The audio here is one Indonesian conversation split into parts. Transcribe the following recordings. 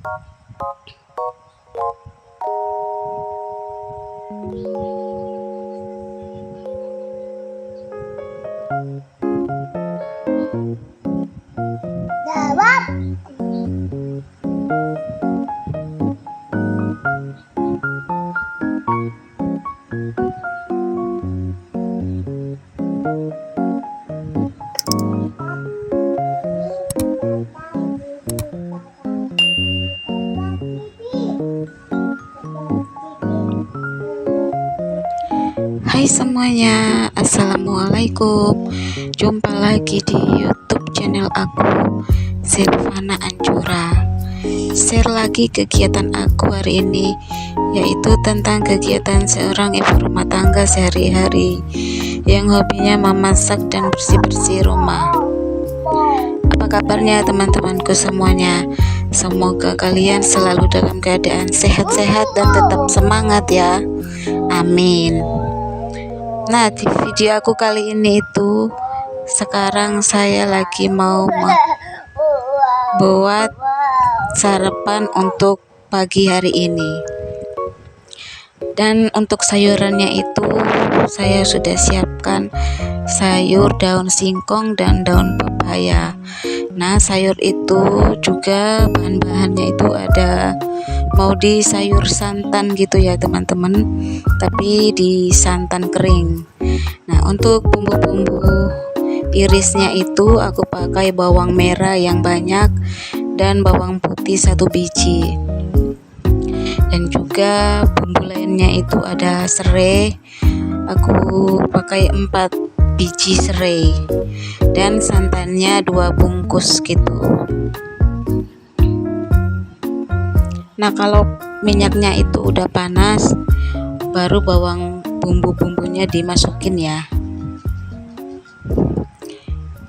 Jawab. Hai semuanya, assalamualaikum. Jumpa lagi di YouTube channel aku, Silvana Anjura. Share lagi kegiatan aku hari ini, yaitu tentang kegiatan seorang ibu rumah tangga sehari-hari yang hobinya memasak dan bersih-bersih rumah. Apa kabarnya teman-temanku semuanya? Semoga kalian selalu dalam keadaan sehat-sehat dan tetap semangat ya. Amin. Nah, di video aku kali ini itu sekarang saya lagi mau membuat sarapan untuk pagi hari ini. Dan untuk sayurannya itu saya sudah siapkan sayur daun singkong dan daun pepaya. Nah, sayur itu juga bahan-bahannya itu ada mau di sayur santan gitu ya teman-teman, tapi di santan kering. Nah, untuk bumbu-bumbu irisnya itu aku pakai bawang merah yang banyak dan bawang putih 1 biji, dan juga bumbu lainnya itu ada serai, aku pakai 4 biji serai, dan santannya 2 bungkus gitu. Nah, kalau minyaknya itu udah panas, baru bawang bumbu-bumbunya dimasukin ya.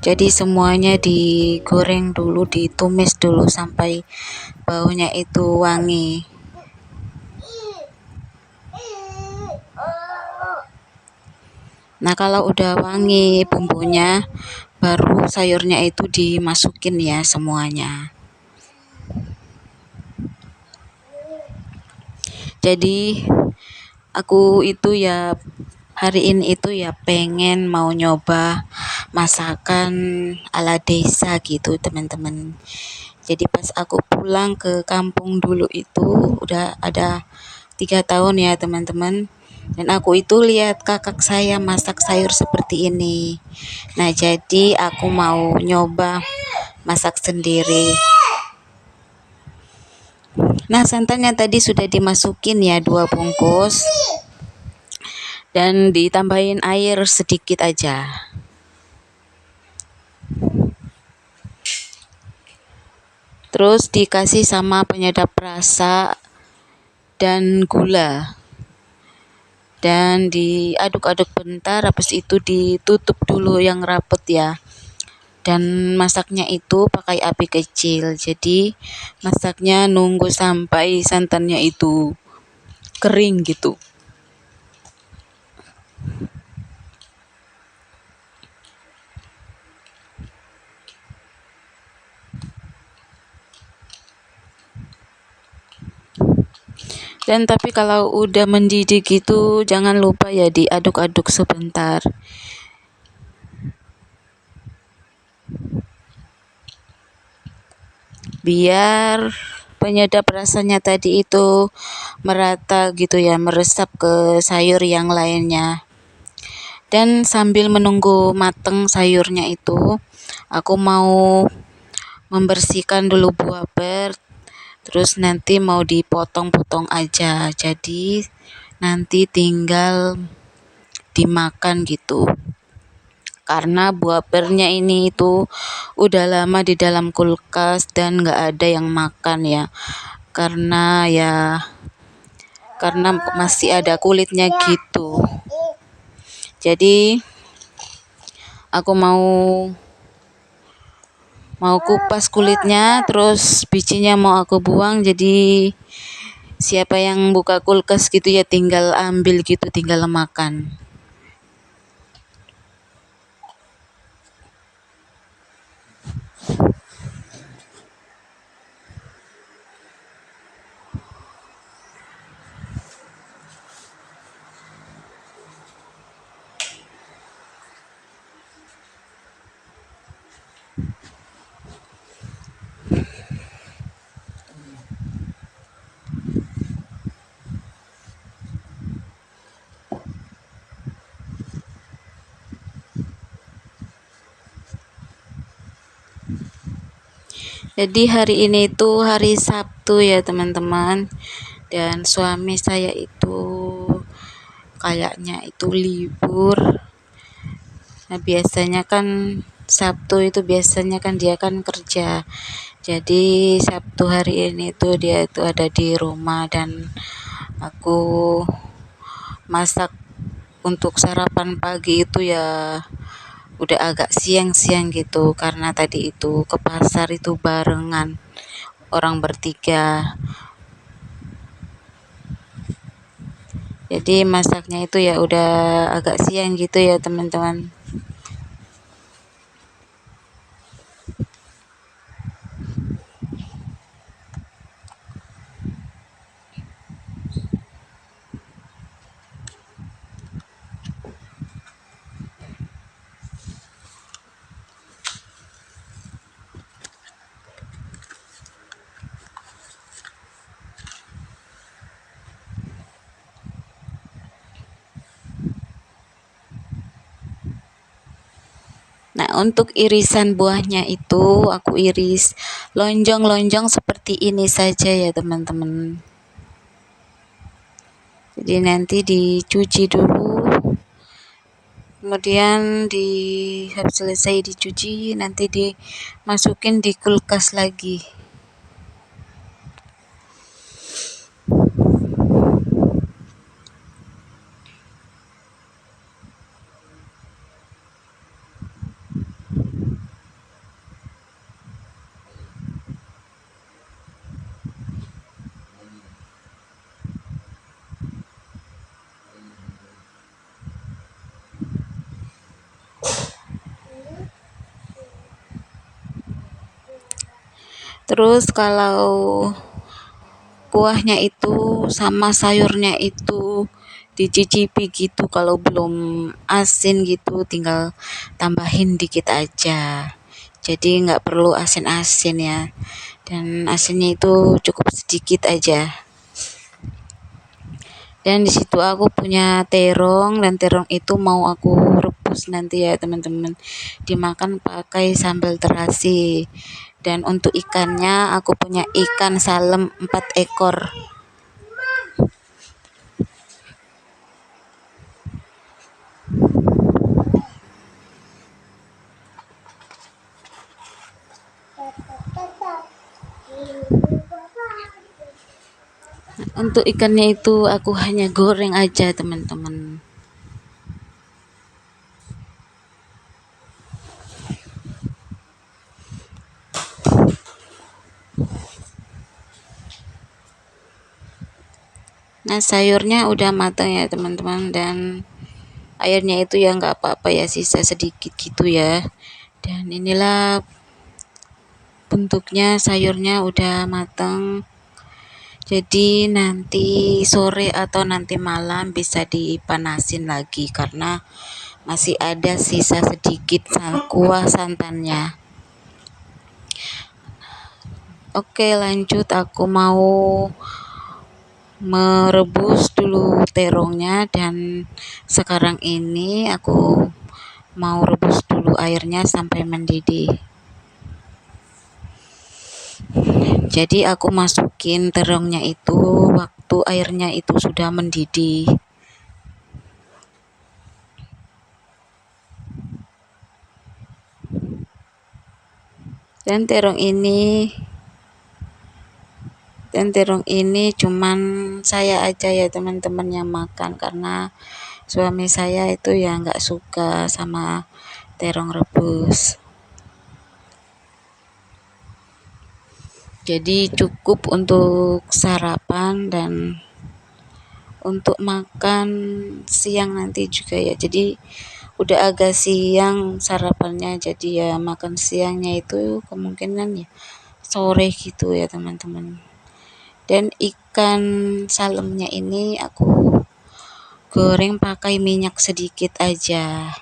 Jadi semuanya digoreng dulu, ditumis dulu sampai baunya itu wangi. Nah, kalau udah wangi bumbunya, baru sayurnya itu dimasukin ya semuanya. Jadi aku itu ya hari ini itu ya pengen mau nyoba masakan ala desa gitu teman-teman. Jadi pas aku pulang ke kampung dulu itu udah ada 3 tahun ya teman-teman, dan aku itu lihat kakak saya masak sayur seperti ini. Nah, jadi aku mau nyoba masak sendiri. Nah, santannya tadi sudah dimasukin ya 2 bungkus, dan ditambahin air sedikit aja. Terus dikasih sama penyedap rasa dan gula, dan diaduk-aduk bentar, habis itu ditutup dulu yang rapet ya. Dan masaknya itu pakai api kecil, jadi masaknya nunggu sampai santannya itu kering gitu. Dan tapi kalau udah mendidih gitu jangan lupa ya diaduk-aduk sebentar. Biar penyedap rasanya tadi itu merata gitu ya, meresap ke sayur yang lainnya. Dan sambil menunggu mateng sayurnya itu, aku mau membersihkan dulu buah per, terus nanti mau dipotong-potong aja. Jadi nanti tinggal dimakan gitu. Karena buah pernya ini itu udah lama di dalam kulkas dan nggak ada yang makan ya. Karena masih ada kulitnya gitu. Jadi aku mau kupas kulitnya, terus bijinya mau aku buang. Jadi siapa yang buka kulkas gitu ya tinggal ambil gitu, tinggal makan. Jadi hari ini itu hari Sabtu ya teman-teman, dan suami saya itu kayaknya itu libur. Nah biasanya kan Sabtu itu biasanya kan dia kan kerja. Jadi Sabtu hari ini tuh dia itu ada di rumah dan aku masak untuk sarapan pagi itu ya udah agak siang-siang gitu karena tadi itu ke pasar itu barengan orang bertiga. Jadi masaknya itu ya udah agak siang gitu ya teman-teman. Nah, untuk irisan buahnya itu aku iris lonjong-lonjong seperti ini saja ya teman-teman. Jadi nanti dicuci dulu, kemudian habis selesai dicuci nanti dimasukin di kulkas lagi. Terus kalau kuahnya itu sama sayurnya itu dicicipi gitu, kalau belum asin gitu tinggal tambahin dikit aja, jadi nggak perlu asin-asin ya, dan asinnya itu cukup sedikit aja. Dan di situ aku punya terong, dan terong itu mau aku rebus nanti ya teman-teman, dimakan pakai sambal terasi. Dan untuk ikannya aku punya ikan salem 4 ekor. Untuk ikannya itu aku hanya goreng aja teman-teman. Nah sayurnya udah matang ya teman-teman, dan airnya itu ya nggak apa-apa ya, sisa sedikit gitu ya. Dan inilah bentuknya, sayurnya udah matang. Jadi nanti sore atau nanti malam bisa dipanasin lagi karena masih ada sisa sedikit kuah santannya. Oke lanjut, aku mau merebus dulu terongnya, dan sekarang ini aku mau rebus dulu airnya sampai mendidih. Jadi aku masukin terongnya itu waktu airnya itu sudah mendidih. Dan terong ini cuman saya aja ya teman-teman yang makan, karena suami saya itu ya nggak suka sama terong rebus. Jadi cukup untuk sarapan dan untuk makan siang nanti juga ya. Jadi udah agak siang sarapannya, jadi ya makan siangnya itu kemungkinan ya sore gitu ya teman-teman. Dan ikan salemnya ini aku goreng pakai minyak sedikit aja.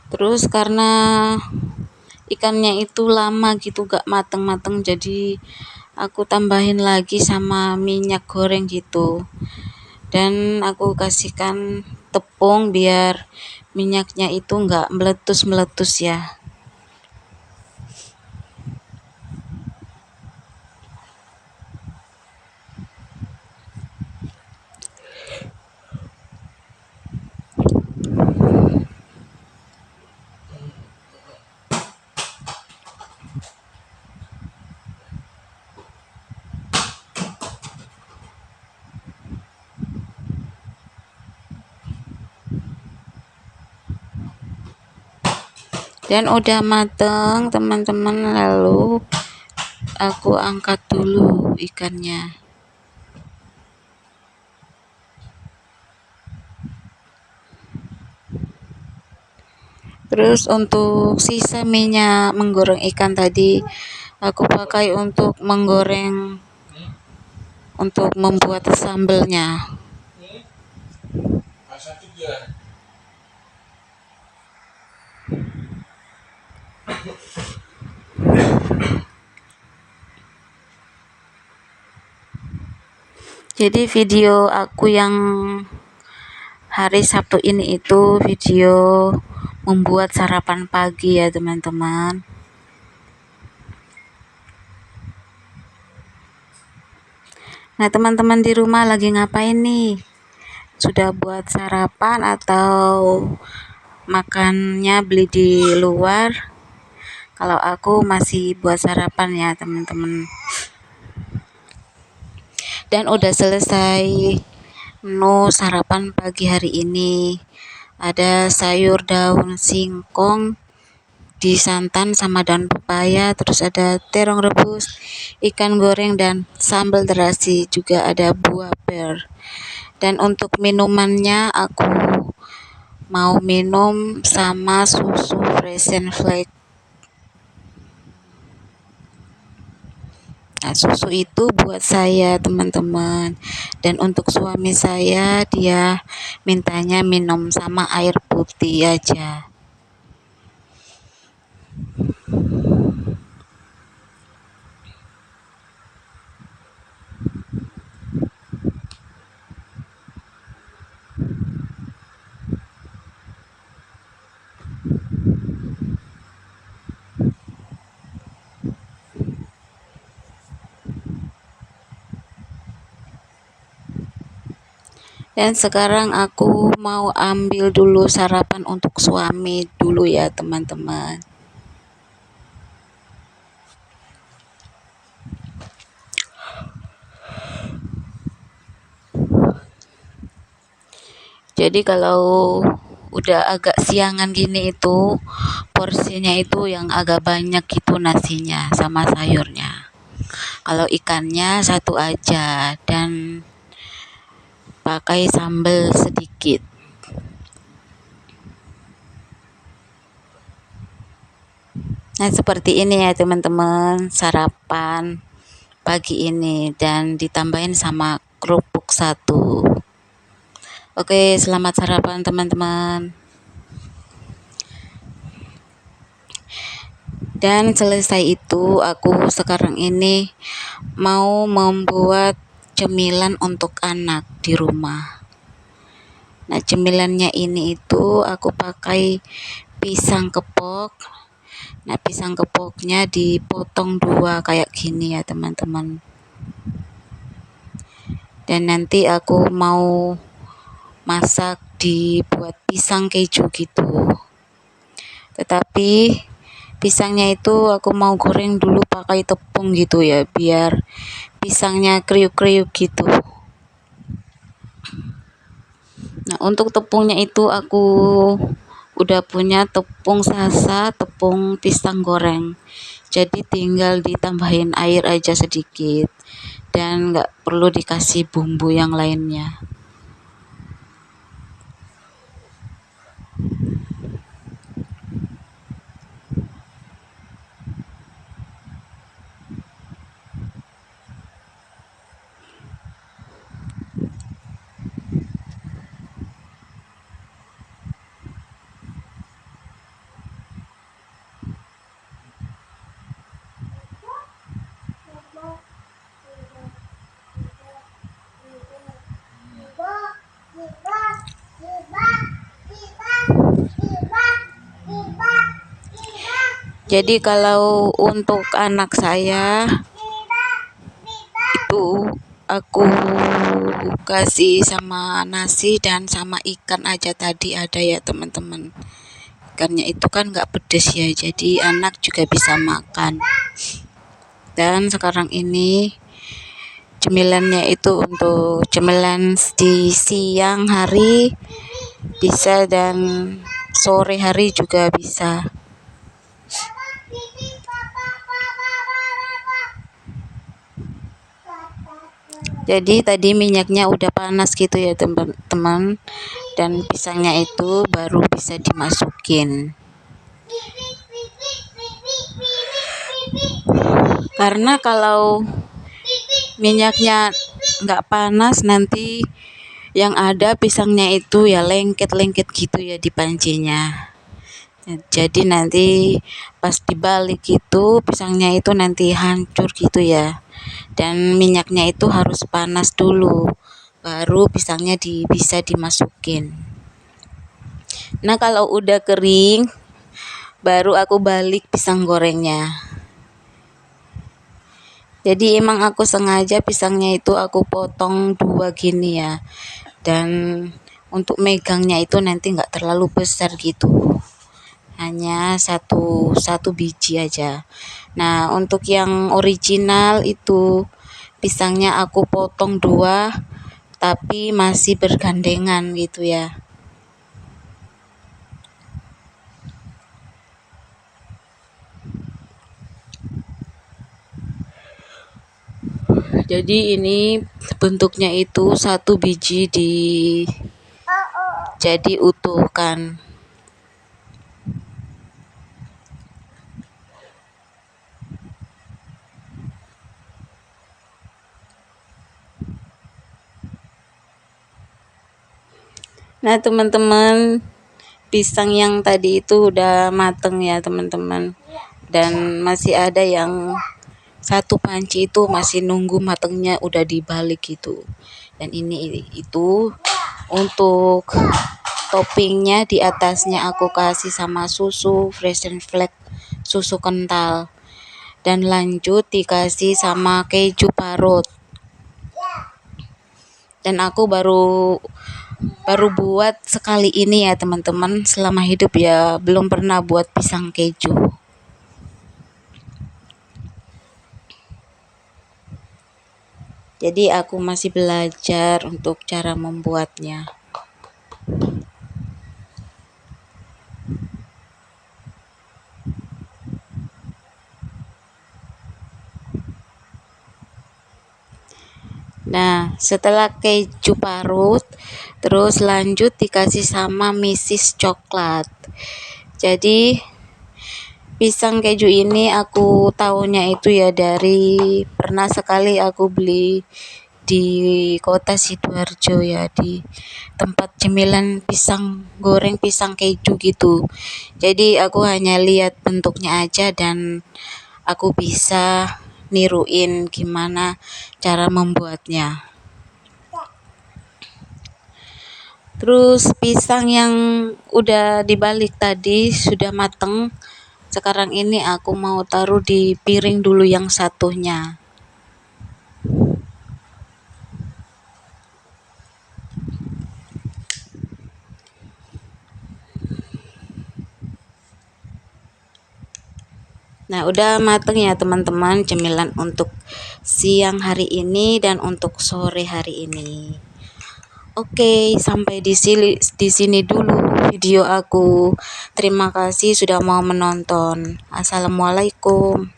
Terus karena ikannya itu lama gitu gak mateng-mateng, jadi aku tambahin lagi sama minyak goreng gitu, dan aku kasihkan tepung biar minyaknya itu nggak meletus-meletus ya. Dan udah mateng teman-teman, lalu aku angkat dulu ikannya. Terus untuk sisa minyak menggoreng ikan tadi aku pakai untuk menggoreng, untuk membuat sambelnya. Jadi video aku yang hari Sabtu ini itu video membuat sarapan pagi ya teman-teman. Nah teman-teman di rumah lagi ngapain nih? Sudah buat sarapan atau makannya beli di luar? Kalau aku masih buat sarapan ya teman-teman. Dan udah selesai menu sarapan pagi hari ini. Ada sayur daun singkong disantan sama daun pepaya, terus ada terong rebus, ikan goreng, dan sambal terasi, juga ada buah per. Dan untuk minumannya aku mau minum sama susu Frozen Flake. Nah, susu itu buat saya teman-teman, dan untuk suami saya dia mintanya minum sama air putih aja. Dan sekarang aku mau ambil dulu sarapan untuk suami dulu ya teman-teman. Jadi kalau udah agak siangan gini itu porsinya itu yang agak banyak gitu nasinya sama sayurnya. Kalau ikannya satu aja dan pakai sambal sedikit. Nah seperti ini ya teman-teman sarapan pagi ini, dan ditambahin sama kerupuk satu. Oke, selamat sarapan teman-teman. Dan selesai itu aku sekarang ini mau membuat cemilan untuk anak di rumah. Nah cemilannya ini itu aku pakai pisang kepok. Nah pisang kepoknya dipotong dua kayak gini ya teman-teman. Dan nanti aku mau masak dibuat pisang keju gitu. Tetapi pisangnya itu aku mau goreng dulu pakai tepung gitu ya, biar pisangnya kriuk-kriuk gitu. Nah untuk tepungnya itu aku udah punya tepung sasa, tepung pisang goreng. Jadi tinggal ditambahin air aja sedikit dan nggak perlu dikasih bumbu yang lainnya. Jadi kalau untuk anak saya itu aku kasih sama nasi dan sama ikan aja tadi ada ya teman-teman. Ikannya itu kan nggak pedes ya, jadi anak juga bisa makan. Dan sekarang ini cemilannya itu untuk cemilan di siang hari bisa dan sore hari juga bisa. Jadi tadi minyaknya udah panas gitu ya teman-teman, dan pisangnya itu baru bisa dimasukin. Karena kalau minyaknya nggak panas nanti yang ada pisangnya itu ya lengket-lengket gitu ya di pancinya. Jadi nanti pas dibalik itu pisangnya itu nanti hancur gitu ya. Dan minyaknya itu harus panas dulu baru pisangnya bisa dimasukin. Nah kalau udah kering baru aku balik pisang gorengnya. Jadi emang aku sengaja pisangnya itu aku potong 2 gini ya, dan untuk megangnya itu nanti nggak terlalu besar gitu, hanya satu biji aja. Nah untuk yang original itu pisangnya aku potong 2 tapi masih bergandengan gitu ya. Jadi ini bentuknya itu 1 biji jadi utuh kan. Nah teman-teman, pisang yang tadi itu udah mateng ya teman-teman, dan masih ada yang satu panci itu masih nunggu matengnya udah dibalik gitu. Dan ini itu untuk toppingnya di atasnya aku kasih sama susu fresh and flake, susu kental, dan lanjut dikasih sama keju parut. Dan aku baru buat sekali ini ya teman-teman, selama hidup ya belum pernah buat pisang keju. Jadi aku masih belajar untuk cara membuatnya. Nah, setelah keju parut, terus lanjut dikasih sama misis coklat. Jadi pisang keju ini aku tahunya itu ya dari pernah sekali aku beli di kota Sidoarjo ya, di tempat cemilan pisang goreng pisang keju gitu. Jadi aku hanya lihat bentuknya aja dan aku bisa niruin gimana cara membuatnya. Terus pisang yang udah dibalik tadi sudah mateng. Sekarang ini aku mau taruh di piring dulu yang satunya. Nah, udah mateng ya teman-teman cemilan untuk siang hari ini dan untuk sore hari ini. Oke, sampai di sini dulu video aku. Terima kasih sudah mau menonton. Assalamualaikum.